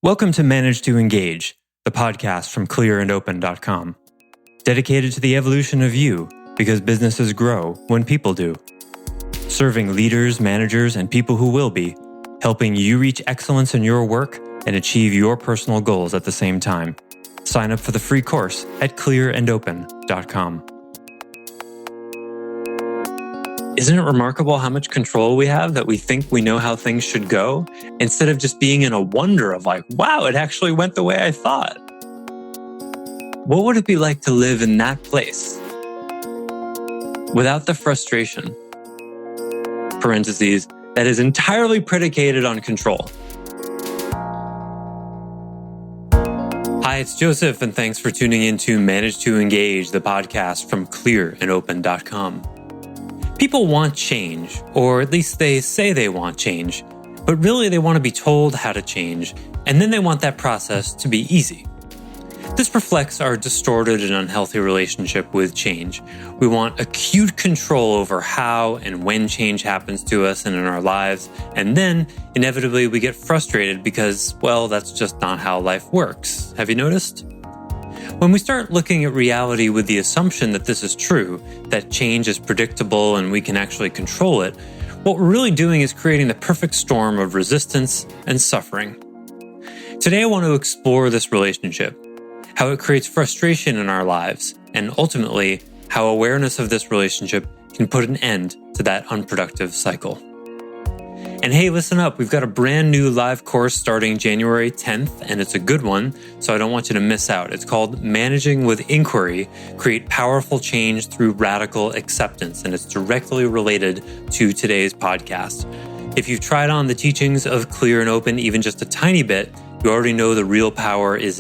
Welcome to Manage to Engage, the podcast from clearandopen.com. Dedicated to the evolution of you, because businesses grow when people do. Serving leaders, managers, and people who will be, helping you reach excellence in your work and achieve your personal goals at the same time. Sign up for the free course at clearandopen.com. Isn't it remarkable how much control we have that we think we know how things should go, instead of just being in a wonder of like, wow, it actually went the way I thought? What would it be like to live in that place? Without the frustration, parentheses, that is entirely predicated on control. Hi, it's Joseph, and thanks for tuning in to Manage to Engage, the podcast from clearandopen.com. People want change, or at least they say they want change, but really they want to be told how to change, and then they want that process to be easy. This reflects our distorted and unhealthy relationship with change. We want acute control over how and when change happens to us and in our lives, and then inevitably we get frustrated because, well, that's just not how life works. Have you noticed? When we start looking at reality with the assumption that this is true, that change is predictable and we can actually control it, what we're really doing is creating the perfect storm of resistance and suffering. Today I want to explore this relationship, how it creates frustration in our lives, and ultimately, how awareness of this relationship can put an end to that unproductive cycle. And hey, listen up, we've got a brand new live course starting January 10th, and it's a good one, so I don't want you to miss out. It's called Managing with Inquiry, Create Powerful Change Through Radical Acceptance, and it's directly related to today's podcast. If you've tried on the teachings of Clear and Open even just a tiny bit, you already know the real power is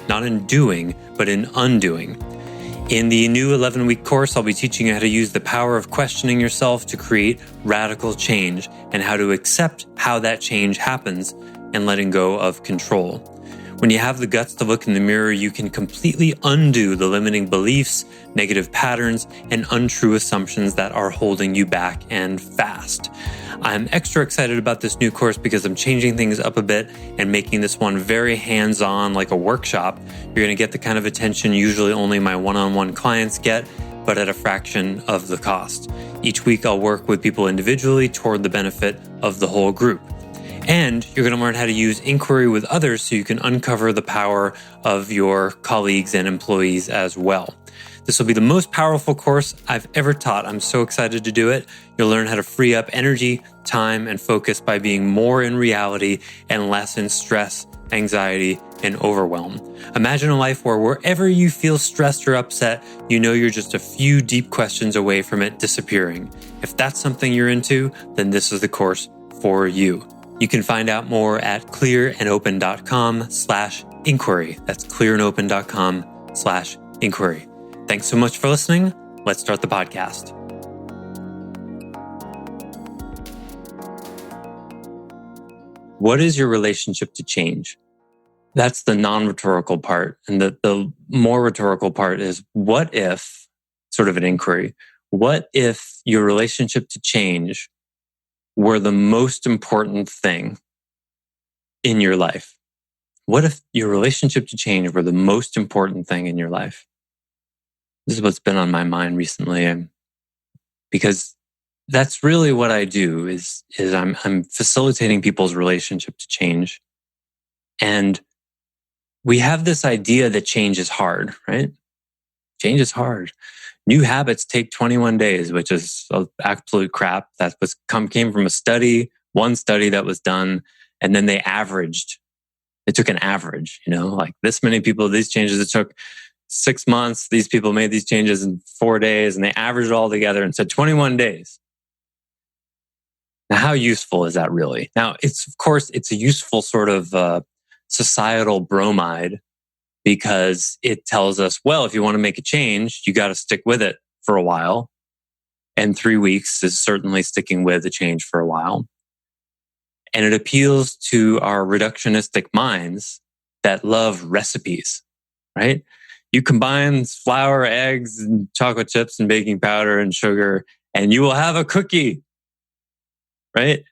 not in doing, but in undoing. In the new 11-week course, I'll be teaching you how to use the power of questioning yourself to create radical change and how to accept how that change happens and letting go of control. When you have the guts to look in the mirror, you can completely undo the limiting beliefs, negative patterns, and untrue assumptions that are holding you back and fast. I'm extra excited about this new course because I'm changing things up a bit and making this one very hands-on, like a workshop. You're going to get the kind of attention usually only my one-on-one clients get, but at a fraction of the cost. Each week I'll work with people individually toward the benefit of the whole group. And you're going to learn how to use inquiry with others so you can uncover the power of your colleagues and employees as well. This will be the most powerful course I've ever taught. I'm so excited to do it. You'll learn how to free up energy, time, and focus by being more in reality and less in stress, anxiety, and overwhelm. Imagine a life where wherever you feel stressed or upset, you know you're just a few deep questions away from it disappearing. If that's something you're into, then this is the course for you. You can find out more at clearandopen.com/inquiry. That's clearandopen.com/inquiry. Thanks so much for listening. Let's start the podcast. What is your relationship to change? That's the non-rhetorical part. And the more rhetorical part is, what if, sort of an inquiry, what if your relationship to change were the most important thing in your life? What if your relationship to change were the most important thing in your life? This is what's been on my mind recently, because that's really what I do. Is I'm facilitating people's relationship to change, and we have this idea that change is hard, right? Change is hard. New habits take 21 days, which is absolute crap. That came from one study that was done, and then they averaged. It took an average, like this many people, these changes, it took 6 months. These people made these changes in 4 days, and they averaged it all together and said 21 days. Now, how useful is that really? Now, it's a useful sort of societal bromide, because it tells us, well, if you want to make a change, you got to stick with it for a while. And 3 weeks is certainly sticking with the change for a while. And it appeals to our reductionistic minds that love recipes, right? You combine flour, eggs, and chocolate chips and baking powder and sugar, and you will have a cookie, right?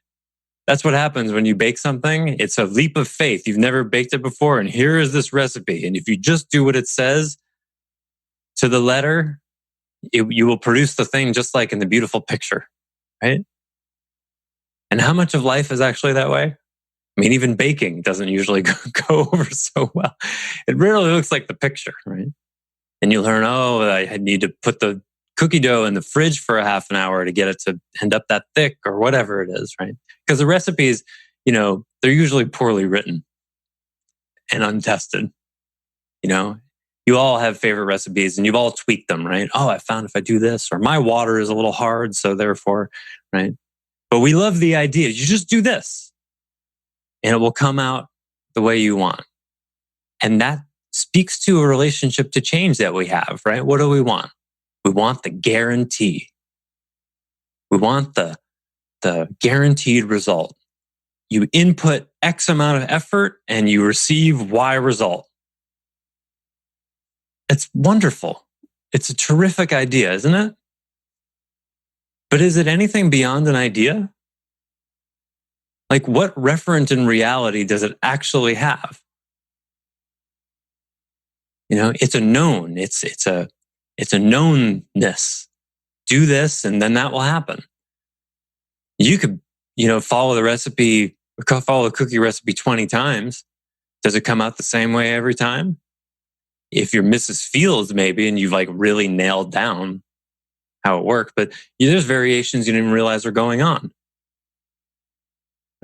That's what happens when you bake something. It's a leap of faith. You've never baked it before, and here is this recipe. And if you just do what it says to the letter, you will produce the thing just like in the beautiful picture, right? And how much of life is actually that way? I mean, even baking doesn't usually go over so well. It rarely looks like the picture, right? And you learn, oh, I need to put the cookie dough in the fridge for a half an hour to get it to end up that thick or whatever it is, right? Because the recipes, they're usually poorly written and untested. You all have favorite recipes and you've all tweaked them, right? Oh, I found if I do this, or my water is a little hard, so therefore, right? But we love the idea. You just do this and it will come out the way you want. And that speaks to a relationship to change that we have, right? What do we want? We want the guarantee. We want the guaranteed result. You input X amount of effort and you receive Y result. It's wonderful. It's a terrific idea, isn't it? But is it anything beyond an idea? Like, what referent in reality does it actually have? It's a known. It's a knownness. Do this, and then that will happen. You could, follow the recipe, follow the cookie recipe 20 times. Does it come out the same way every time? If you're Mrs. Fields, maybe, and you've like really nailed down how it worked, but there's variations you didn't even realize are going on,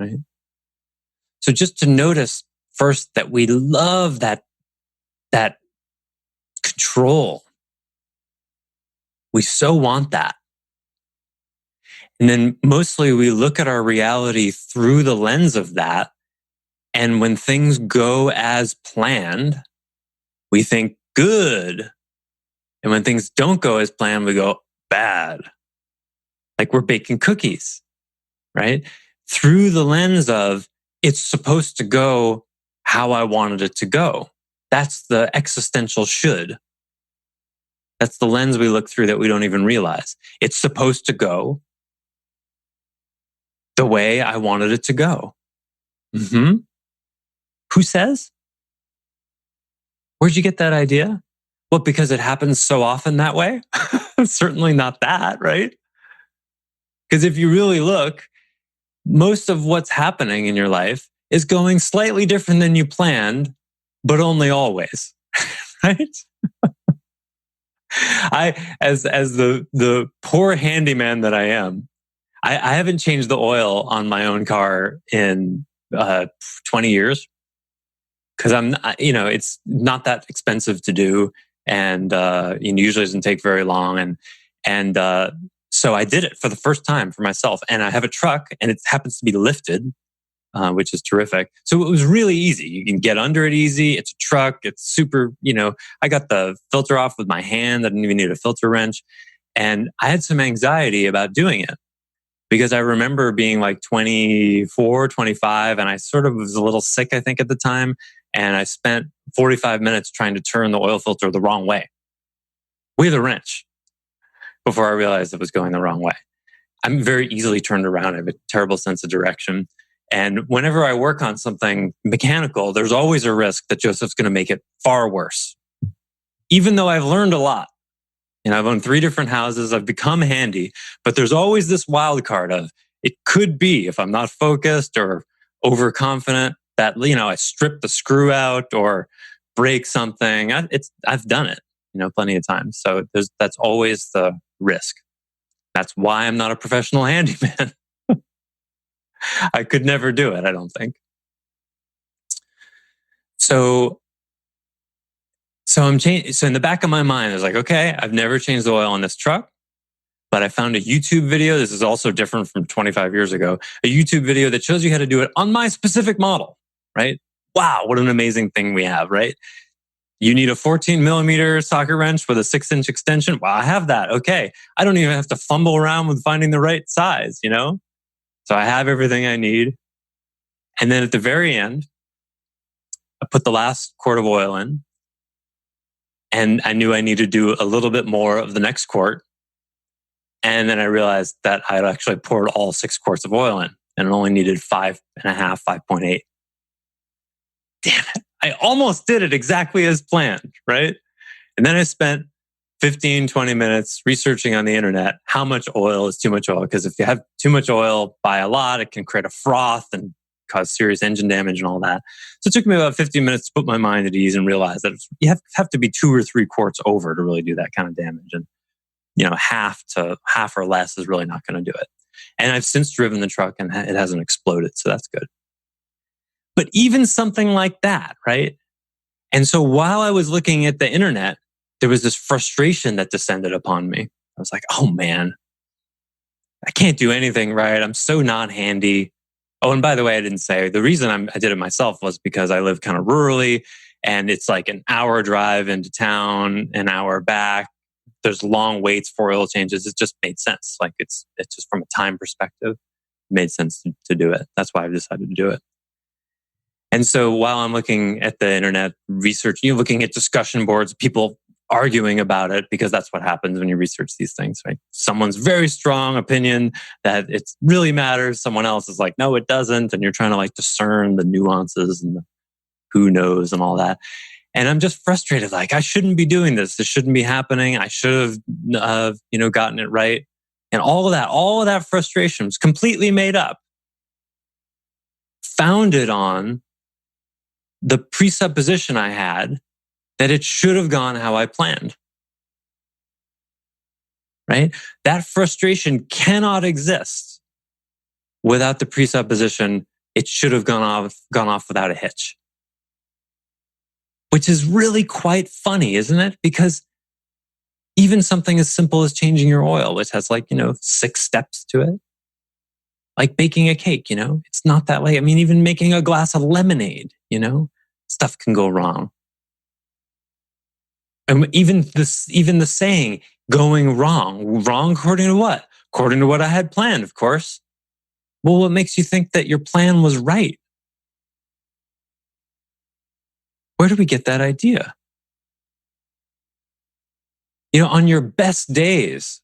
right? So just to notice first that we love that control. We so want that. And then mostly we look at our reality through the lens of that. And when things go as planned, we think good. And when things don't go as planned, we go bad. Like we're baking cookies, right? Through the lens of it's supposed to go how I wanted it to go. That's the existential should. That's the lens we look through that we don't even realize. It's supposed to go the way I wanted it to go. Mm-hmm. Who says? Where'd you get that idea? Well, because it happens so often that way? Certainly not that, right? Because if you really look, most of what's happening in your life is going slightly different than you planned, but only always, right? As the poor handyman that I am, I haven't changed the oil on my own car in 20 years. Because it's not that expensive to do, and usually doesn't take very long, and so I did it for the first time for myself. And I have a truck, and it happens to be lifted, which is terrific. So it was really easy. You can get under it easy. It's a truck. It's super. I got the filter off with my hand. I didn't even need a filter wrench, and I had some anxiety about doing it. Because I remember being like 24, 25, and I sort of was a little sick, I think, at the time. And I spent 45 minutes trying to turn the oil filter the wrong way with a wrench before I realized it was going the wrong way. I'm very easily turned around. I have a terrible sense of direction. And whenever I work on something mechanical, there's always a risk that Joseph's going to make it far worse. Even though I've learned a lot. I've owned 3 different houses. I've become handy, but there's always this wild card of it could be, if I'm not focused or overconfident, that, I strip the screw out or break something. I've done it, plenty of times. So that's always the risk. That's why I'm not a professional handyman. I could never do it, I don't think. So I'm changing. So in the back of my mind, I was like, okay, I've never changed the oil on this truck, but I found a YouTube video. This is also different from 25 years ago. A YouTube video that shows you how to do it on my specific model, right? Wow, what an amazing thing we have, right? You need a 14 millimeter socket wrench with a 6-inch extension. Well, I have that. Okay. I don't even have to fumble around with finding the right size, So I have everything I need. And then at the very end, I put the last quart of oil in. And I knew I needed to do a little bit more of the next quart. And then I realized that I had actually poured all 6 quarts of oil in. and it only needed 5.5, 5.8. Damn it. I almost did it exactly as planned, right? And then I spent 15, 20 minutes researching on the internet how much oil is too much oil. Because if you have too much oil by a lot, it can create a froth and cause serious engine damage and all that. So it took me about 15 minutes to put my mind at ease and realize that you have to be 2 or 3 quarts over to really do that kind of damage. And, half or less is really not going to do it. And I've since driven the truck and it hasn't exploded. So that's good. But even something like that, right? And so while I was looking at the internet, there was this frustration that descended upon me. I was like, oh man, I can't do anything right. I'm so not handy. Oh, and by the way, I didn't say the reason I did it myself was because I live kind of rurally and it's like an hour drive into town, an hour back. There's long waits for oil changes. It just made sense. Like it's just from a time perspective, it made sense to do it. That's why I've decided to do it. And so while I'm looking at the internet research, looking at discussion boards, people arguing about it, because that's what happens when you research these things, right? Someone's very strong opinion that it really matters. Someone else is like, no, it doesn't. And you're trying to like discern the nuances and the who knows and all that. And I'm just frustrated. Like, I shouldn't be doing this. This shouldn't be happening. I should have, gotten it right. And all of that frustration was completely made up, founded on the presupposition I had that it should have gone how I planned. Right? That frustration cannot exist without the presupposition it should have gone off without a hitch. Which is really quite funny, isn't it? Because even something as simple as changing your oil, which has 6 steps to it, like baking a cake, it's not that late. I mean, even making a glass of lemonade, stuff can go wrong. And even the saying, going wrong according to what? According to what I had planned, of course. Well, what makes you think that your plan was right? Where do we get that idea? On your best days,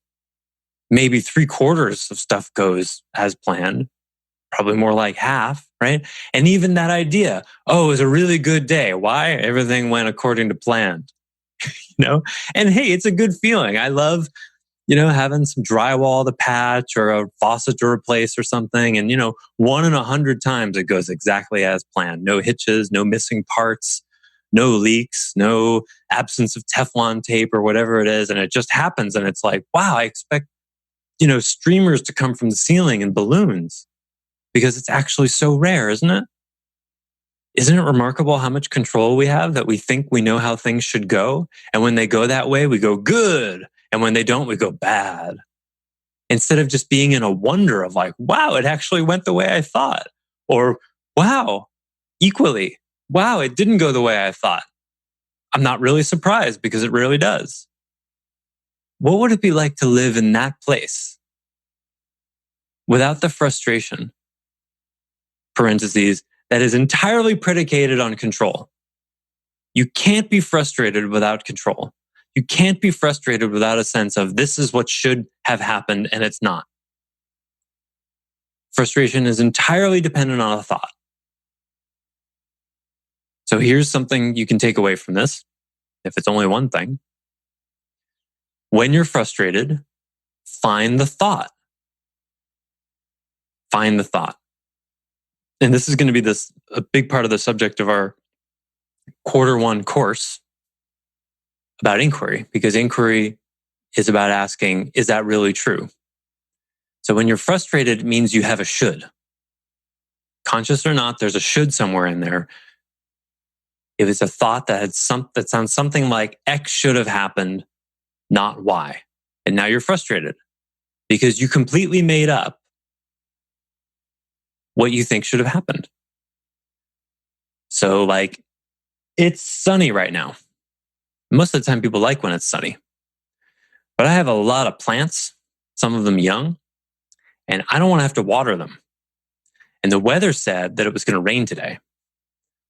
maybe 3/4 of stuff goes as planned, probably more like half, right? And even that idea, it was a really good day. Why? Everything went according to plan. And hey, it's a good feeling. I love, having some drywall to patch or a faucet to replace or something. And, 1 in 100 times it goes exactly as planned. No hitches, no missing parts, no leaks, no absence of Teflon tape or whatever it is. And it just happens. And it's like, wow, I expect, streamers to come from the ceiling and balloons because it's actually so rare, isn't it? Isn't it remarkable how much control we have, that we think we know how things should go? And when they go that way, we go good. And when they don't, we go bad. Instead of just being in a wonder of like, wow, it actually went the way I thought. Or wow, equally, wow, it didn't go the way I thought. I'm not really surprised because it rarely does. What would it be like to live in that place without the frustration, parentheses, that is entirely predicated on control? You can't be frustrated without control. You can't be frustrated without a sense of this is what should have happened and it's not. Frustration is entirely dependent on a thought. So here's something you can take away from this, if it's only one thing. When you're frustrated, find the thought. Find the thought. And this is going to be a big part of the subject of our Q1 course about inquiry, because inquiry is about asking, is that really true? So when you're frustrated, it means you have a should. Conscious or not, there's a should somewhere in there. If it's a thought that sounds something like X should have happened, not Y. And now you're frustrated because you completely made up what you think should have happened. So it's sunny right now. Most of the time people like when it's sunny. But I have a lot of plants, some of them young, and I don't want to have to water them. And the weather said that it was going to rain today.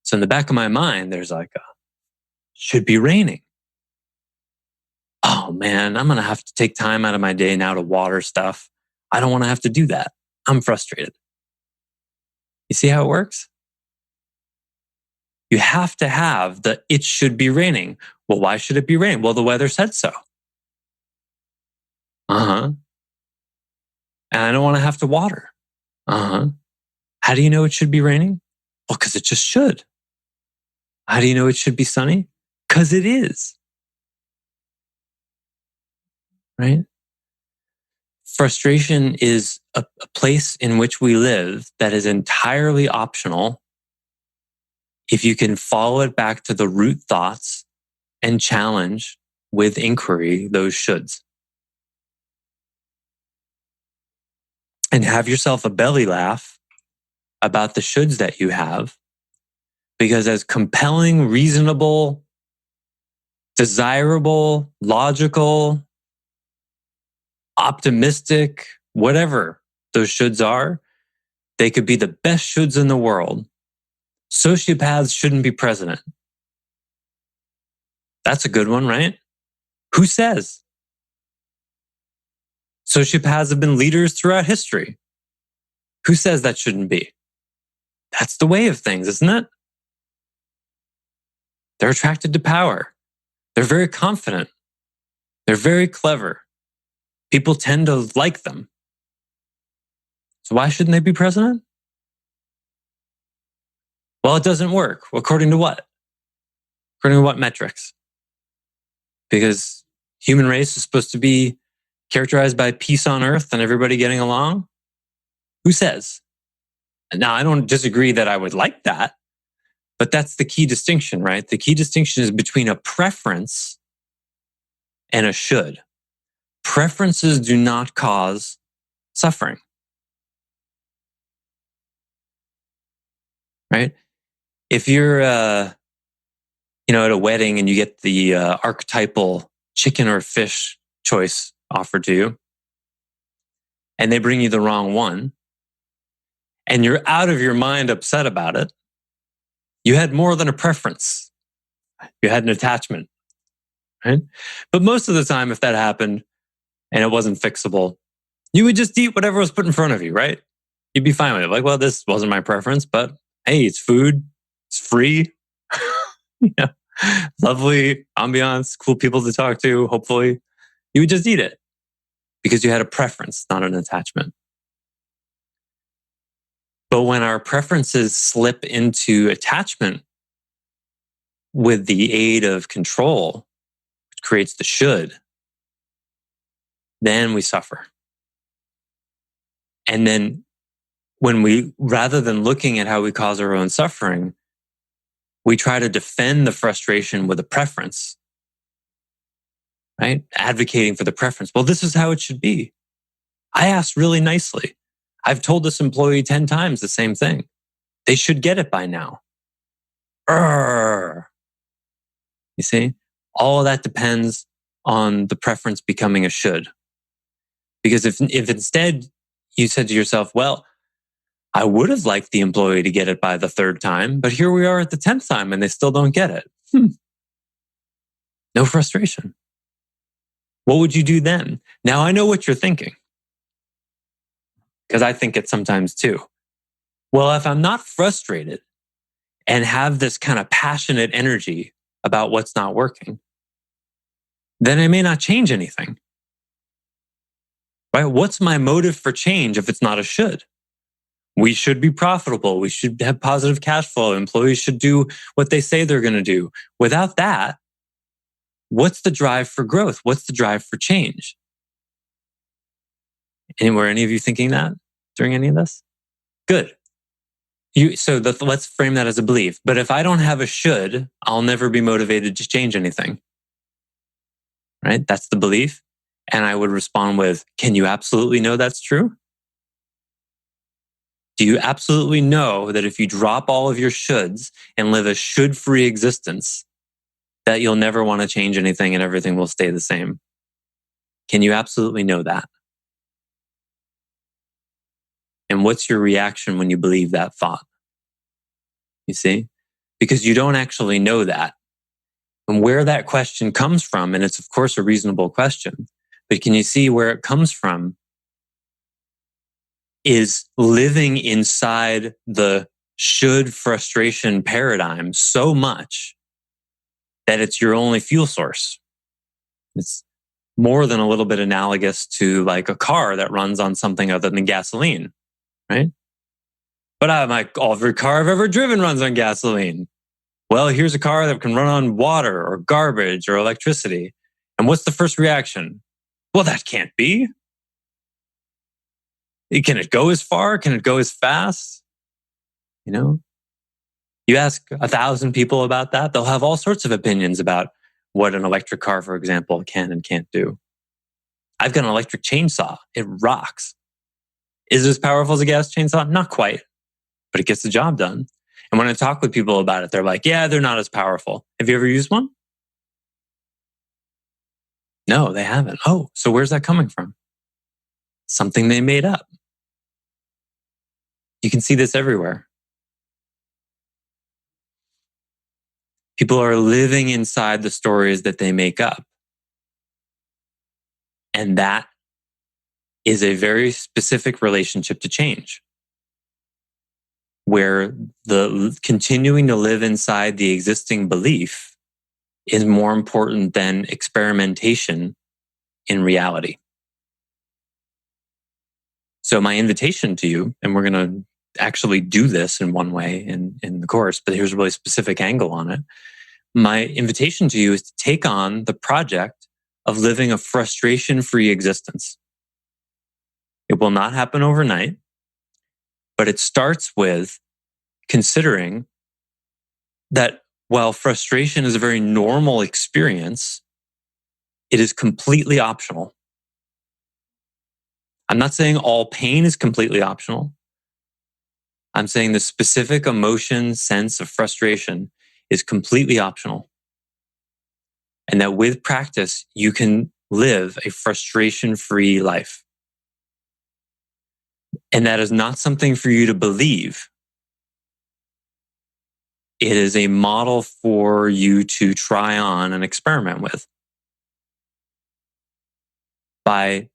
So in the back of my mind, there's should be raining. Oh man, I'm going to have to take time out of my day now to water stuff. I don't want to have to do that. I'm frustrated. You see how it works? You have to have the it should be raining. Well, why should it be raining? Well, the weather said so. Uh-huh. And I don't want to have to water. Uh-huh. How do you know it should be raining? Well, because it just should. How do you know it should be sunny? Because it is. Right? Frustration is a place in which we live that is entirely optional if you can follow it back to the root thoughts and challenge with inquiry those shoulds. And have yourself a belly laugh about the shoulds that you have, because as compelling, reasonable, desirable, logical, optimistic, whatever those shoulds are, they could be the best shoulds in the world. Sociopaths shouldn't be president. That's a good one, right? Who says? Sociopaths have been leaders throughout history. Who says that shouldn't be? That's the way of things, isn't it? They're attracted to power. They're very confident. They're very clever. People tend to like them. So why shouldn't they be president? Well, it doesn't work. According to what? According to what metrics? Because human race is supposed to be characterized by peace on earth and everybody getting along? Who says? Now, I don't disagree that I would like that, but that's the key distinction, right? The key distinction is between a preference and a should. Preferences do not cause suffering, right? If you're, at a wedding and you get the archetypal chicken or fish choice offered to you, and they bring you the wrong one, and you're out of your mind upset about it, you had more than a preference. You had an attachment, right? But most of the time, if that happened and it wasn't fixable, you would just eat whatever was put in front of you, right? You'd be fine with it. Like, well, this wasn't my preference, but hey, it's food. It's free. Lovely ambiance, cool people to talk to, hopefully. You would just eat it because you had a preference, not an attachment. But when our preferences slip into attachment with the aid of control, which creates the should, then we suffer. And then when we, rather than looking at how we cause our own suffering, we try to defend the frustration with a preference, right? Advocating for the preference. Well, this is how it should be. I asked really nicely. I've told this employee 10 times the same thing. They should get it by now. You see, all of that depends on the preference becoming a should. Because if instead you said to yourself, well, I would have liked the employee to get it by the 3rd time, but here we are at the 10th time and they still don't get it. No frustration. What would you do then? Now I know what you're thinking, because I think it sometimes too. Well, if I'm not frustrated and have this kind of passionate energy about what's not working, then I may not change anything. Right? What's my motive for change if it's not a should? We should be profitable. We should have positive cash flow. Employees should do what they say they're going to do. Without that, what's the drive for growth? What's the drive for change? Were any of you thinking that during any of this? Good. Let's frame that as a belief. But if I don't have a should, I'll never be motivated to change anything. Right? That's the belief. And I would respond with, can you absolutely know that's true? Do you absolutely know that if you drop all of your shoulds and live a should-free existence, that you'll never want to change anything and everything will stay the same? Can you absolutely know that? And what's your reaction when you believe that thought? You see? Because you don't actually know that. And where that question comes from, and it's of course a reasonable question, but can you see where it comes from? is living inside the should frustration paradigm so much that it's your only fuel source. It's more than a little bit analogous to like a car that runs on something other than gasoline, right? But every car I've ever driven runs on gasoline. Well, here's a car that can run on water or garbage or electricity. And what's the first reaction? Well, that can't be. Can it go as far? Can it go as fast? You know, you ask 1,000 people about that, they'll have all sorts of opinions about what an electric car, for example, can and can't do. I've got an electric chainsaw. It rocks. Is it as powerful as a gas chainsaw? Not quite, but it gets the job done. And when I talk with people about it, they're like, yeah, they're not as powerful. Have you ever used one? No, they haven't. Oh, so where's that coming from? Something they made up. You can see this everywhere. People are living inside the stories that they make up. And that is a very specific relationship to change, where the continuing to live inside the existing belief is more important than experimentation in reality. So my invitation to you, and we're going to actually do this in one way in the course, but here's a really specific angle on it. My invitation to you is to take on the project of living a frustration-free existence. It will not happen overnight, but it starts with considering that while frustration is a very normal experience, it is completely optional. I'm not saying all pain is completely optional. I'm saying the specific emotion, sense of frustration is completely optional. And that with practice, you can live a frustration-free life. And that is not something for you to believe. It is a model for you to try on and experiment with. By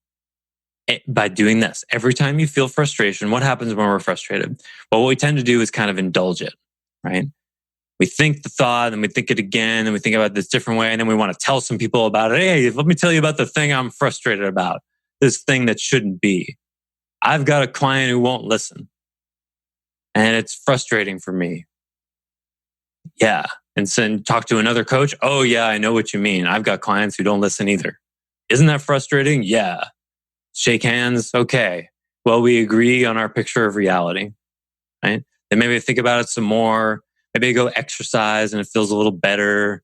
doing this, every time you feel frustration, what happens when we're frustrated? Well, what we tend to do is kind of indulge it, right? We think the thought and we think it again and we think about this different way. And then we want to tell some people about it. Hey, let me tell you about the thing I'm frustrated about. This thing that shouldn't be. I've got a client who won't listen. And it's frustrating for me. Yeah. And so talk to another coach. Oh yeah, I know what you mean. I've got clients who don't listen either. Isn't that frustrating? Yeah. Shake hands. Okay. Well, we agree on our picture of reality, right? Then maybe think about it some more. Maybe I go exercise and it feels a little better.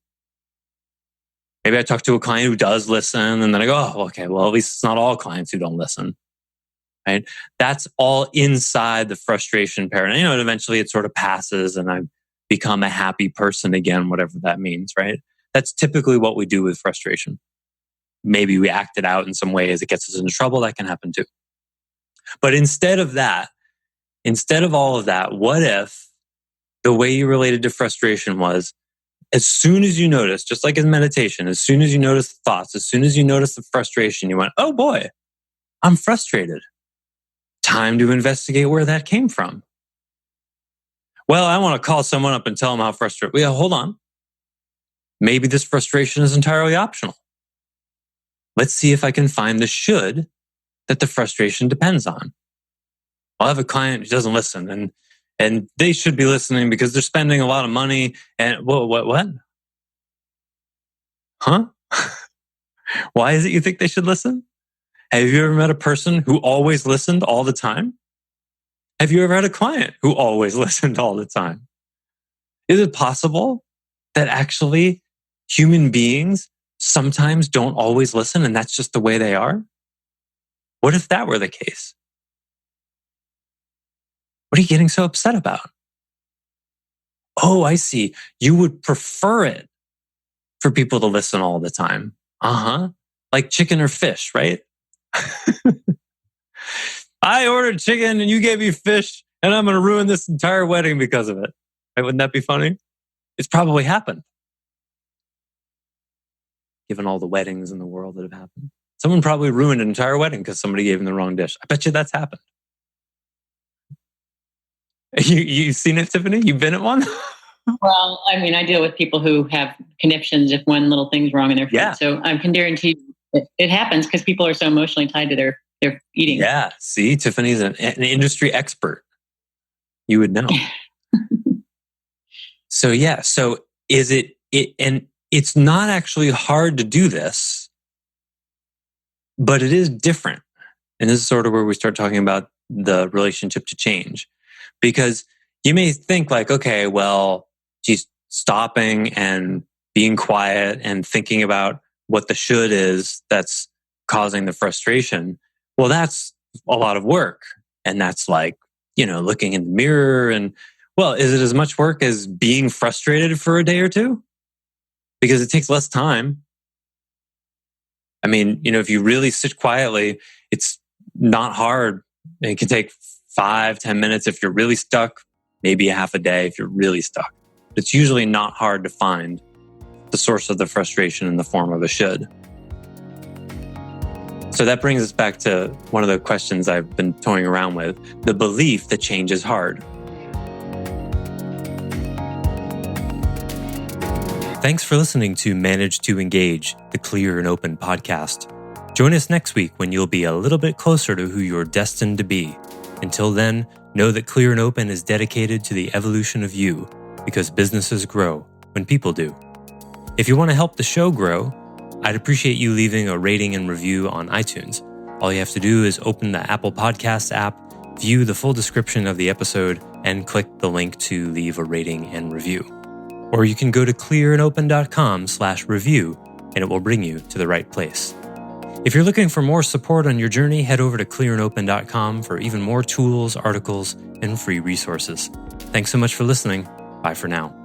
Maybe I talk to a client who does listen and then I go, oh, okay, well, at least it's not all clients who don't listen, right? That's all inside the frustration paradigm. And eventually it sort of passes and I become a happy person again, whatever that means, right? That's typically what we do with frustration. Maybe we act it out in some ways. It gets us into trouble. That can happen too. But instead of all of that, what if the way you related to frustration was, as soon as you notice, just like in meditation, as soon as you notice the thoughts, as soon as you notice the frustration, you went, oh boy, I'm frustrated. Time to investigate where that came from. Well, I want to call someone up and tell them how frustrated. Well, hold on. Maybe this frustration is entirely optional. Let's see if I can find the should that the frustration depends on. I'll have a client who doesn't listen and they should be listening because they're spending a lot of money and what? Huh? Why is it you think they should listen? Have you ever met a person who always listened all the time? Have you ever had a client who always listened all the time? Is it possible that actually human beings sometimes don't always listen and that's just the way they are? What if that were the case? What are you getting so upset about? Oh, I see. You would prefer it for people to listen all the time. Uh-huh. Like chicken or fish, right? I ordered chicken and you gave me fish and I'm going to ruin this entire wedding because of it. Right? Wouldn't that be funny? It's probably happened. Given all the weddings in the world that have happened. Someone probably ruined an entire wedding because somebody gave them the wrong dish. I bet you that's happened. You've seen it, Tiffany? You've been at one? Well, I mean, I deal with people who have conniptions if one little thing's wrong in their food. Yeah. So I can guarantee it happens because people are so emotionally tied to their eating. Yeah. See, Tiffany's an industry expert. You would know. So yeah. So is it, and it's not actually hard to do this, but it is different. And this is sort of where we start talking about the relationship to change. Because you may think like, okay, well, geez, stopping and being quiet and thinking about what the should is that's causing the frustration. Well, that's a lot of work. And that's like, looking in the mirror. And well, is it as much work as being frustrated for a day or two? Because it takes less time. I mean, if you really sit quietly, it's not hard. It can take 5-10 minutes if you're really stuck, maybe a half a day if you're really stuck. It's usually not hard to find the source of the frustration in the form of a should. So that brings us back to one of the questions I've been toying around with, the belief that change is hard. Thanks for listening to Manage to Engage, the Clear and Open podcast. Join us next week when you'll be a little bit closer to who you're destined to be. Until then, know that Clear and Open is dedicated to the evolution of you, because businesses grow when people do. If you want to help the show grow, I'd appreciate you leaving a rating and review on iTunes. All you have to do is open the Apple Podcasts app, view the full description of the episode, and click the link to leave a rating and review. Or you can go to clearandopen.com/review, and it will bring you to the right place. If you're looking for more support on your journey, head over to clearandopen.com for even more tools, articles, and free resources. Thanks so much for listening. Bye for now.